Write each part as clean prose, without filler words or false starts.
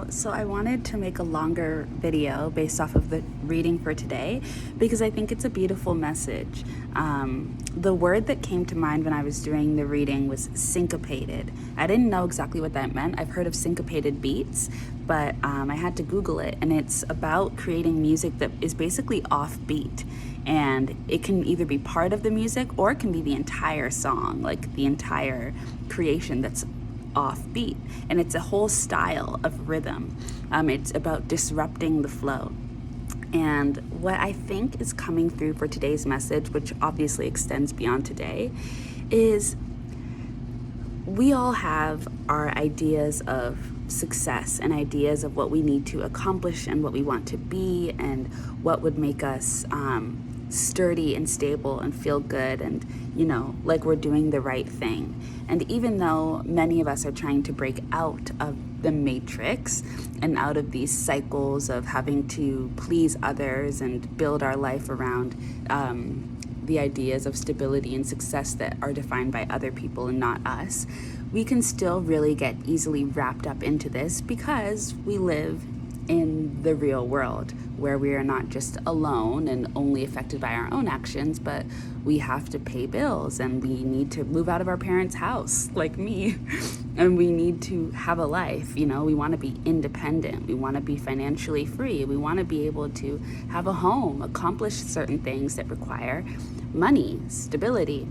So I wanted to make a longer video based off of the reading for today because I think it's a beautiful message. The word that came to mind when I was doing the reading was syncopated. I didn't know exactly what that meant. I've heard of syncopated beats, but I had to Google it, and it's about creating music that is basically offbeat. And it can either be part of the music or it can be the entire song, like the entire creation that's offbeat. And it's a whole style of rhythm. It's about disrupting the flow. And what I think is coming through for today's message, which obviously extends beyond today, is we all have our ideas of success and ideas of what we need to accomplish and what we want to be and what would make us sturdy and stable and feel good and, like we're doing the right thing. And even though many of us are trying to break out of the matrix and out of these cycles of having to please others and build our life around the ideas of stability and success that are defined by other people and not us, we can still really get easily wrapped up into this because we live in the real world where we are not just alone and only affected by our own actions, but we have to pay bills and we need to move out of our parents' house, like me, and we need to have a life. We want to be independent. We want to be financially free. We want to be able to have a home, accomplish certain things that require money, stability,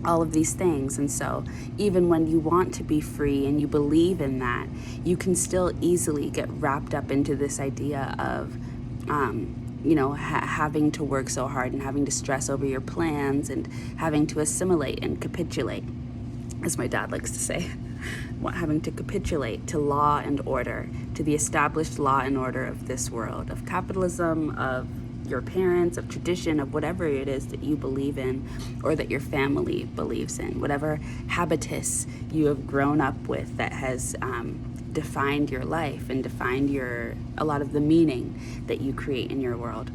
all of these things. And so even when you want to be free and you believe in that, you can still easily get wrapped up into this idea of having to work so hard and having to stress over your plans and having to assimilate and capitulate, as my dad likes to say. Having to capitulate to law and order, to the established law and order of this world, of capitalism, of your parents, of tradition, of whatever it is that you believe in or that your family believes in, whatever habitus you have grown up with that has defined your life and defined a lot of the meaning that you create in your world.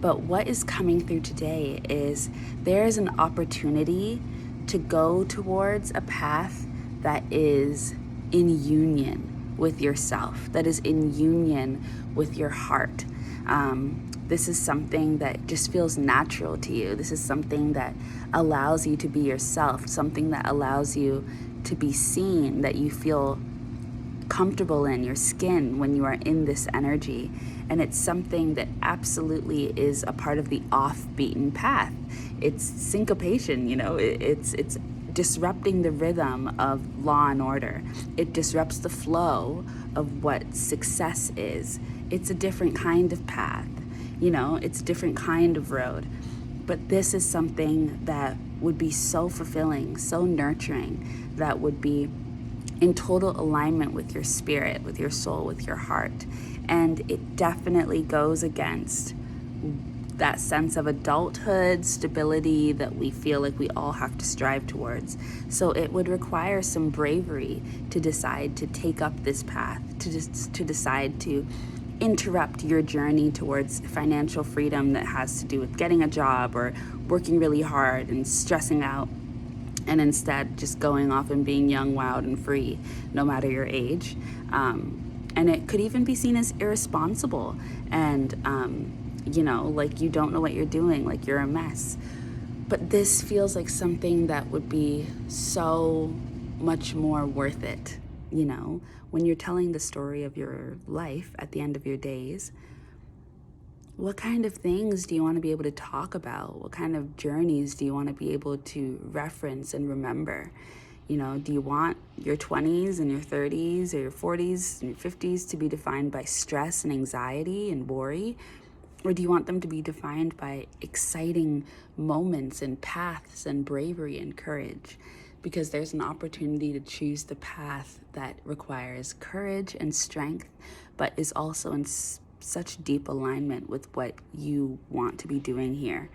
But what is coming through today is there is an opportunity to go towards a path that is in union with yourself, that is in union with your heart. This is something that just feels natural to you. This is something that allows you to be yourself, something that allows you to be seen, that you feel comfortable in your skin when you are in this energy. And it's something that absolutely is a part of the off-beaten path. It's syncopation, it's disrupting the rhythm of law and order. It disrupts the flow of what success is. It's a different kind of path, it's a different kind of road. But this is something that would be so fulfilling, so nurturing, that would be in total alignment with your spirit, with your soul, with your heart. And it definitely goes against that sense of adulthood, stability that we feel like we all have to strive towards. So it would require some bravery to decide to take up this path, to decide to interrupt your journey towards financial freedom that has to do with getting a job or working really hard and stressing out, and instead just going off and being young, wild, and free, no matter your age. And it could even be seen as irresponsible and, like you don't know what you're doing, like you're a mess. But this feels like something that would be so much more worth it, when you're telling the story of your life at the end of your days. What kind of things do you want to be able to talk about? What kind of journeys do you want to be able to reference and remember? Do you want your 20s and your 30s or your 40s and your 50s to be defined by stress and anxiety and worry? Or do you want them to be defined by exciting moments and paths and bravery and courage? Because there's an opportunity to choose the path that requires courage and strength, but is also in such deep alignment with what you want to be doing here.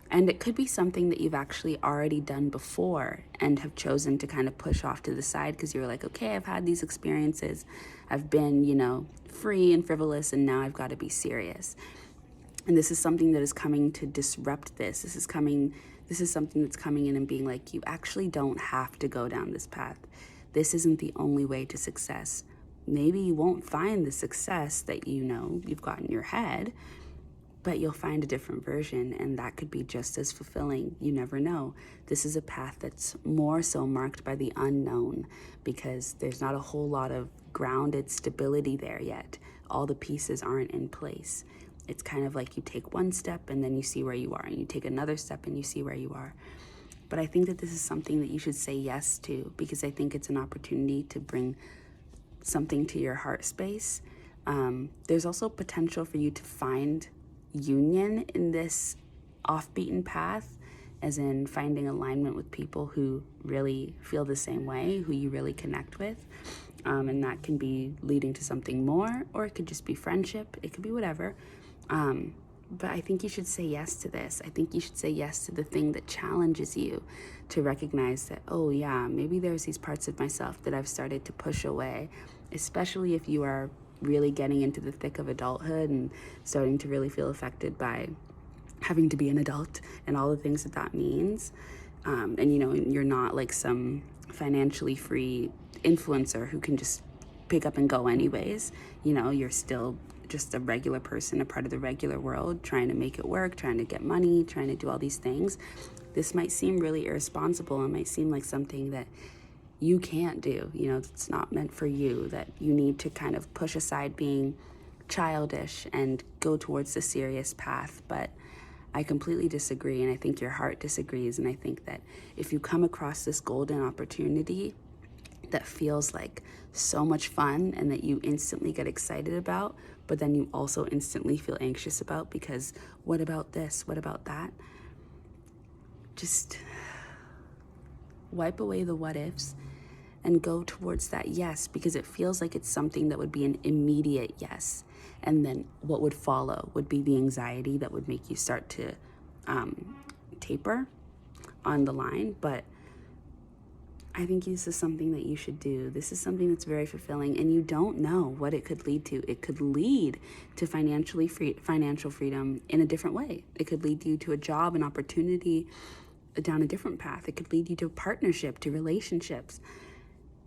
And it could be something that you've actually already done before and have chosen to kind of push off to the side because you're like, okay, I've had these experiences. I've been, free and frivolous, and now I've got to be serious. And this is something that is coming to disrupt this. This is something that's coming in and being like, you actually don't have to go down this path. This isn't the only way to success. maybe you won't find the success that you know you've got in your head, but you'll find a different version, and that could be just as fulfilling. You never know. This is a path that's more so marked by the unknown, because there's not a whole lot of grounded stability there yet. All the pieces aren't in place. It's kind of like you take one step and then you see where you are, and you take another step and you see where you are. But I think that this is something that you should say yes to, because I think it's an opportunity to bring something to your heart space. There's also potential for you to find union in this off-beaten path, as in finding alignment with people who really feel the same way, who you really connect with. And that can be leading to something more, or it could just be friendship. It could be whatever. But I think you should say yes to this. I think you should say yes to the thing that challenges you, to recognize that, oh yeah, maybe there's these parts of myself that I've started to push away, especially if you are really getting into the thick of adulthood and starting to really feel affected by having to be an adult and all the things that that means. And you know, you're not like some financially free influencer who can just pick up and go anyways. You know, you're still just a regular person, a part of the regular world, trying to make it work, trying to get money, trying to do all these things. This might seem really irresponsible. It might seem like something that you can't do. You know, it's not meant for you, that you need to kind of push aside being childish and go towards the serious path. But I completely disagree, and I think your heart disagrees. And I think that if you come across this golden opportunity that feels like so much fun and that you instantly get excited about, but then you also instantly feel anxious about, because what about this? What about that? Just wipe away the what ifs and go towards that yes, because it feels like it's something that would be an immediate yes. And then what would follow would be the anxiety that would make you start to taper on the line. But I think this is something that you should do. This is something that's very fulfilling, and you don't know what it could lead to. It could lead to financial freedom in a different way. It could lead you to a job, an opportunity down a different path. It could lead you to a partnership, to relationships.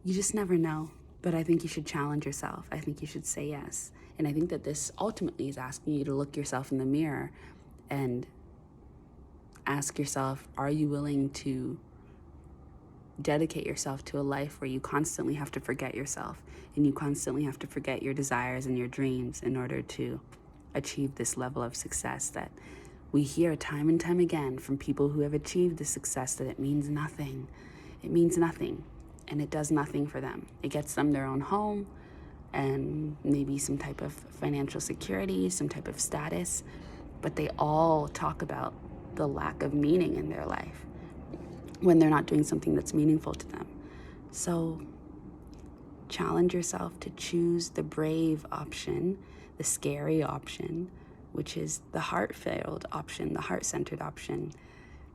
You just never know. But I think you should challenge yourself. I think you should say yes. And I think that this ultimately is asking you to look yourself in the mirror and ask yourself, are you willing to dedicate yourself to a life where you constantly have to forget yourself and you constantly have to forget your desires and your dreams in order to achieve this level of success that we hear time and time again from people who have achieved the success, that it means nothing. It means nothing, and it does nothing for them. It gets them their own home and maybe some type of financial security, some type of status, but they all talk about the lack of meaning in their life when they're not doing something that's meaningful to them. So challenge yourself to choose the brave option, the scary option, which is the heart-filled option, the heart-centered option,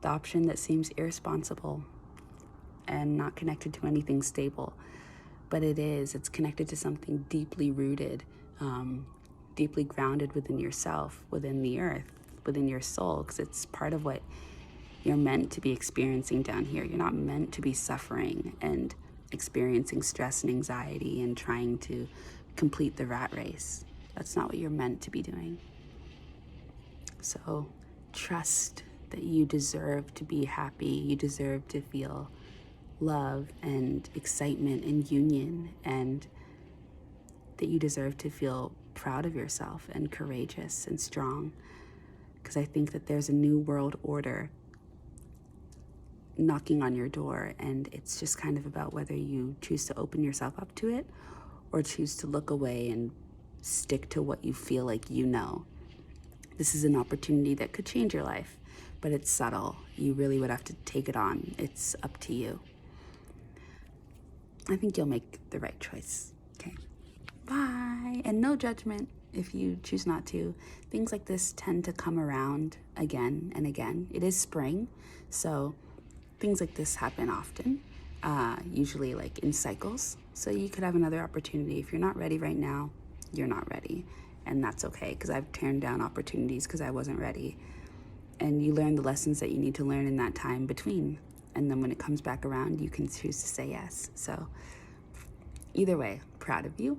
the option that seems irresponsible and not connected to anything stable. But it's connected to something deeply rooted, deeply grounded within yourself, within the earth, within your soul, because it's part of what you're meant to be experiencing down here. You're not meant to be suffering and experiencing stress and anxiety and trying to complete the rat race. That's not what you're meant to be doing. So trust that you deserve to be happy. You deserve to feel love and excitement and union, and that you deserve to feel proud of yourself and courageous and strong. Because I think that there's a new world order knocking on your door, and it's just kind of about whether you choose to open yourself up to it or choose to look away and stick to what you feel like you know. This is an opportunity that could change your life, but it's subtle. You really would have to take it on. It's up to you. I think you'll make the right choice. Okay. Bye. And no judgment if you choose not to. Things like this tend to come around again and again. It is spring, so things like this happen often, usually like in cycles. So you could have another opportunity. If you're not ready right now, you're not ready. And that's okay, because I've turned down opportunities because I wasn't ready. And you learn the lessons that you need to learn in that time between. And then when it comes back around, you can choose to say yes. So Either way, proud of you.